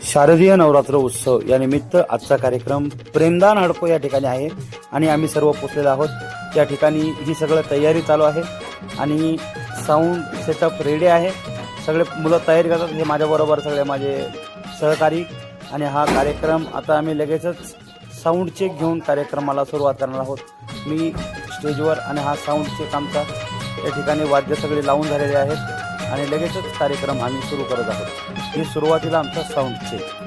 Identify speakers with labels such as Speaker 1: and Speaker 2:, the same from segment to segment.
Speaker 1: शारदीय नवरात्र उत्सव या निमित्त आजचा कार्यक्रम प्रेमदान हडको या ठिकाणी आहे आणि आम्ही सर्व पोचलेलो आहोत। या ठिकाणी ही सगळं तयारी चालू आहे आणि साऊंड सेटअप रेडी आहे। सगळे मुलं तयारी करतात, हे माझ्याबरोबर सगळे माझे सहकारी। आणि हा कार्यक्रम आता आम्ही लगेचच साऊंड चेक घेऊन कार्यक्रमाला सुरुवात करणार आहोत। मी स्टेजवर आणि हा साऊंड चेक आमचा या ठिकाणी वाद्य सगळे लावून झालेले आहेत आणि लगेचच कार्यक्रम आम्ही सुरू करत आहोत। ही सुरुवातीला आमचा साऊंड चेक।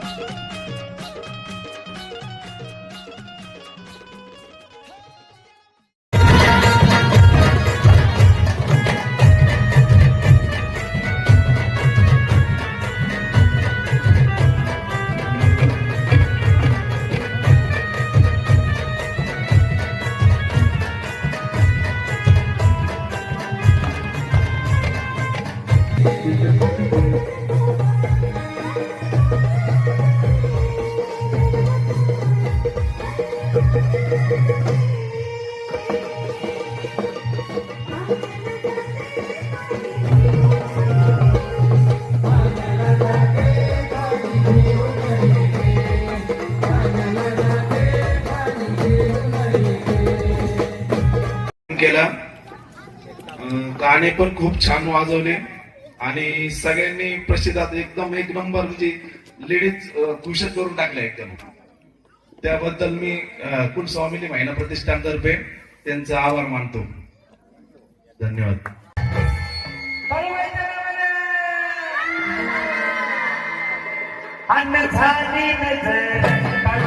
Speaker 2: केला, गाणे पण खूप छान वाजवले आणि सगळ्यांनी प्रसिद्धात एकदम एक नंबर म्हणजे लेडीज खुश करून टाकल्या एकदम। त्याबद्दल मी कुलस्वामिनी महिला प्रतिष्ठानतर्फे त्यांचा आभार मानतो। धन्यवाद।
Speaker 3: अन्न झाली नजर